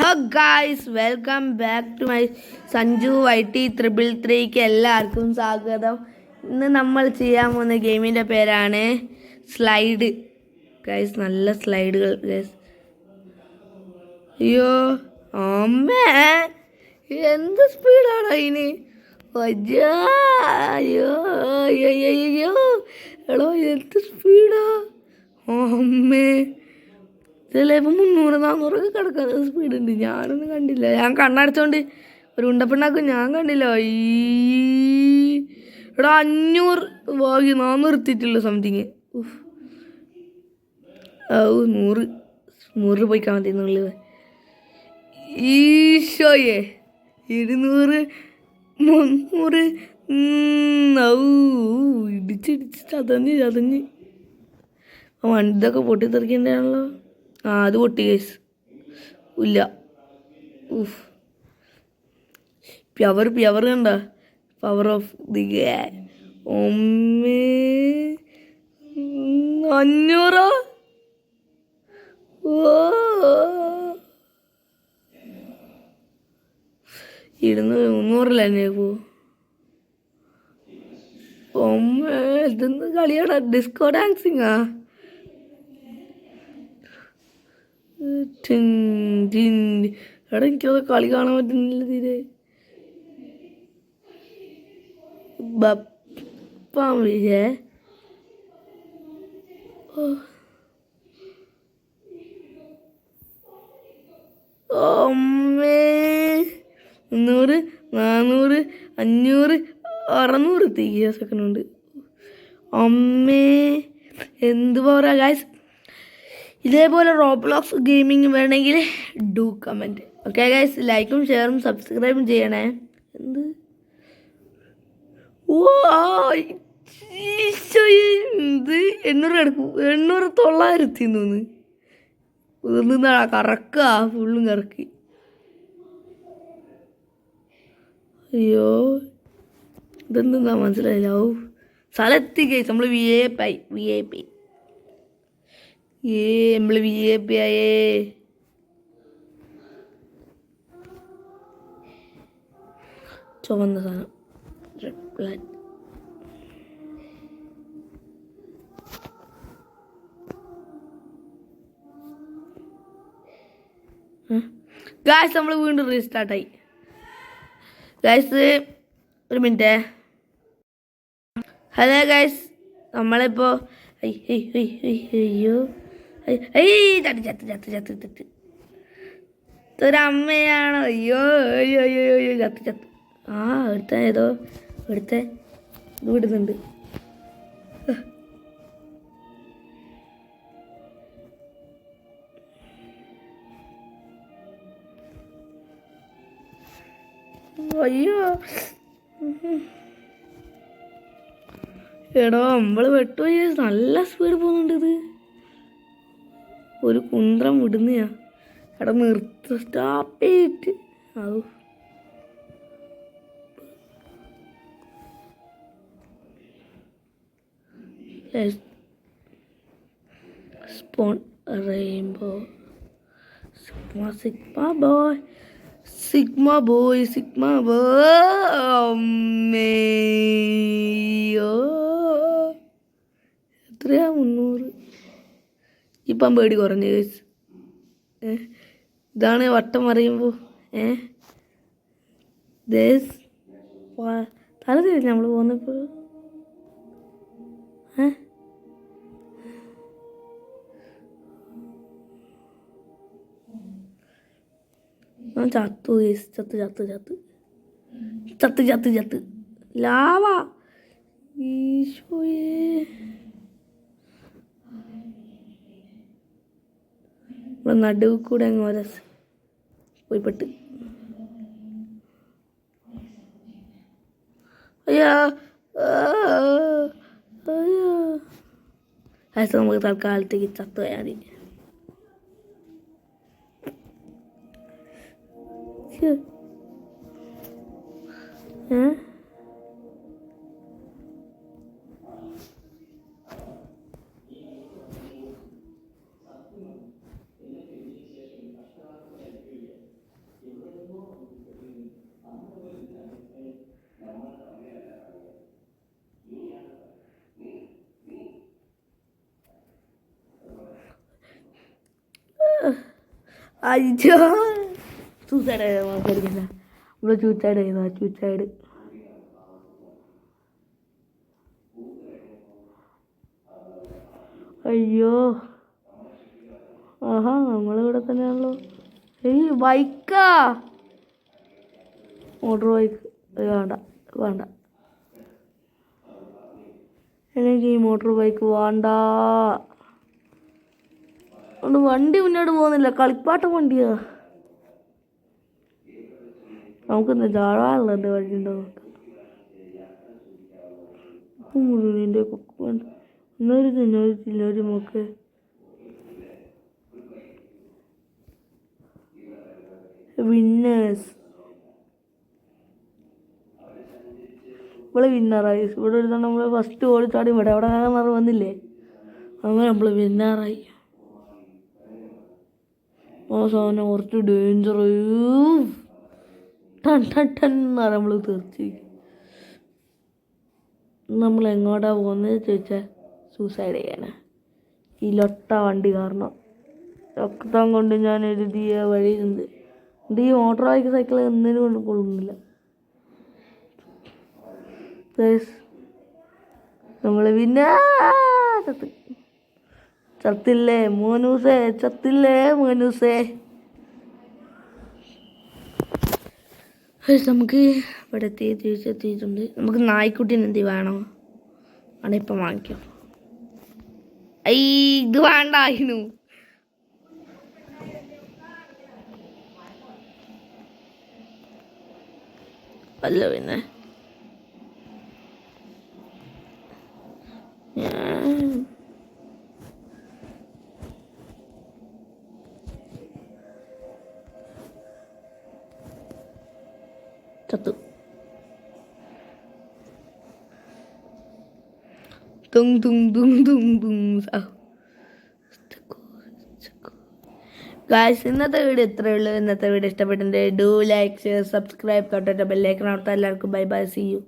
Hello guys, welcome back to my Sanju YT333ക്ക് എല്ലാവർക്കും സ്വാഗതം. ഇന്ന് നമ്മൾ ചെയ്യാൻ പോകുന്ന ഗെയിമിൻ്റെ പേരാണ് സ്ലൈഡ്. ഗായ്സ്, നല്ല സ്ലൈഡുകൾ ഗായ്സ്. അയ്യോ അമ്മേ, എന്ത് സ്പീഡാണ് അതിന്! അയ്യോ അയ്യോ എടോ, എന്ത് സ്പീഡാ അമ്മേ! ചിലപ്പോൾ 300-400 കിടക്കുന്ന സ്പീഡുണ്ട്. ഞാനൊന്നും കണ്ടില്ല. ഞാൻ കണ്ണടച്ചോണ്ട് ഒരു ഉണ്ടപ്പെണ്ണാക്കും ഞാൻ കണ്ടില്ല. എടാ 500 ഭാഗ്യം, 400 എത്തിയിട്ടുള്ളൂ സംതിങ്. 100 പോയിക്കാൻ മതി എന്നുള്ളത്. ഈശോയെ 200 300 ഇടിച്ചിടിച്ച് ചതഞ്ഞ് വണ്ടിതൊക്കെ പൊട്ടിത്തെറിക്കണ്ടാണല്ലോ. അത് പൊട്ടി കേസ് ഇല്ല. പ്യവർ കണ്ട പവർ ഓഫ് ദി 500. ഓ 200-300 തന്നെ പോ. ഇതെന്ത് കളിയാടാ, ഡിസ്കോ ഡാൻസിങ്ങാ? എടാ, എനിക്കത് കളി കാണാൻ പറ്റുന്നില്ല തീരെ. ബപ്പാമില്ലേ 300 400 500 600 തീയ സെക്കൻഡ് ഉണ്ട്. അമ്മേ, എന്ത് പറയാ ഗായ്സ്. ഇതേപോലെ റോബ്ലോക്സ് ഗെയിമിങ് വേണമെങ്കിൽ ഡു കമൻറ്റ്. ഓക്കെ ഗൈസ്, ലൈക്കും ഷെയറും സബ്സ്ക്രൈബും ചെയ്യണേ. എന്ത് ഓ 800 കിടക്കും. 800-900 തോന്നുന്നു. ഇതൊന്നാ കറക്കുക, ഫുള്ളും കറക്കി. അയ്യോ, ഇതെന്താ മനസ്സിലായില്ല. സ്ഥലത്തി ഗൈസ്, നമ്മൾ VIP നമ്മൾ VIP ആയേ. ചുവന്ന സാധനം, റെഡ് പ്ലാന്റ്. ഗായ്സ്, നമ്മൾ വീണ്ടും റീസ്റ്റാർട്ടായി. ഗായ്സ്, ഒരു മിനിറ്റ്. ഹലോ ഗായ്സ്, നമ്മളിപ്പോൾ അയ്യോ ചത്ത് ഒരമ്മയാണോ? അയ്യോ ചത്ത്. എടുത്ത ഏതോ ഇത് വിടുന്നുണ്ട്. അയ്യോ എടോ, നമ്മള് വെട്ടുപോയി. നല്ല സ്പീഡ് പോകുന്നുണ്ട്. ഇത് ഒരു കുന്ത്രം വിടുന്നയാ. എടാ നിർത്ത്, സ്റ്റോപ്പ് ചെയ്തിട്ട്. Spawn rainbow sigma boy. അമ്മേയോ, എത്രയാ? 300. ഇപ്പം പേടി കുറഞ്ഞു കേസ്. ഇതാണ് വട്ടം പറയുമ്പോൾ. തല തിരിച്ച് നമ്മൾ പോന്നപ്പോൾ ചത്തു കേസ്. ചത്ത് ലാവ. ഈശോയേ, നടുവ് കൂടെ അങ്ങ് പോയി പെട്ട്. അയ്യോ നമുക്ക് തൽക്കാലത്തേക്ക് ചത്തു പോയാൽ മതി. അയ്യോ സൂസൈഡ് പേടിക്കണ്ട. ഇവിടെ സൂസൈഡ് ചെയ്താ സൂസൈഡ്. അയ്യോ ആഹാ നമ്മളിവിടെ തന്നെയാണല്ലോ. ഏയ് ബൈക്കാ, മോട്ടോർ ബൈക്ക്. വേണ്ട വേണ്ട, എനിക്ക് ഈ മോട്ടോർ ബൈക്ക് വേണ്ട. അതുകൊണ്ട് വണ്ടി മുന്നോട്ട് പോകുന്നില്ല. കളിപ്പാട്ട വണ്ടിയാ. നമുക്കെന്താ ചാടാനുള്ള എൻ്റെ വണ്ടി ഉണ്ടോ നോക്കാം. മുഴുവൻ്റെ കുക്ക് ഒരു മോക്ക് വിന്നേഴ്സ്. ഇവിടെ വിന്നറായി. ഇവിടെ ഒരു നമ്മൾ ഫസ്റ്റ് ഓടിച്ചാടി ഇവിടെ അവിടെ നിറ വന്നില്ലേ, അങ്ങനെ നമ്മൾ വിന്നറായി. ആ സാധനം കുറച്ച് ഡേഞ്ചർ ടൺ ടൺ ടൺ എന്നാണ് നമ്മൾ തീർച്ചയായും. നമ്മൾ എങ്ങോട്ടാ പോകുന്നത് ചോദിച്ചാൽ സൂസൈഡ് ചെയ്യാനാ. ഈ ലൊട്ട വണ്ടി കാരണം രക്തം കൊണ്ട് ഞാൻ എഴുതിയ വഴിയുണ്ട്. ഈ മോട്ടോർ ബൈക്ക് സൈക്കിൾ എന്തിനും കൊണ്ട് കൊള്ളുന്നില്ല. നമ്മൾ പിന്നെ ചത്തില്ലേ മോനൂസേ, ചത്തില്ലേ മോനൂസേ. നമുക്ക് ഇവിടെ തിരിച്ചെത്തിയിട്ടുണ്ട്. നമുക്ക് നായ്ക്കുട്ടീനെ എന്ത് വേണോ ആണ് ഇപ്പം വാങ്ങിക്കാം. ഇത് വേണ്ടായിരുന്നു. അല്ല പിന്നെ ചത്തു. തുങ് തുങ് തുങ് തുങ് തുങ്. ഗായ്സ്, ഇന്നത്തെ വീഡിയോ ഇത്രയേ ഉള്ളൂ. ഇന്നത്തെ വീഡിയോ ഇഷ്ടപ്പെട്ടിട്ടുണ്ട് ഡു ലൈക്ക്, ഷെയർ, സബ്സ്ക്രൈബ്, തൊട്ടിട്ട് ബെല്ലൈക്കൺ അവിടുത്തെ എല്ലാവർക്കും ബൈ ബൈ, സീ യു.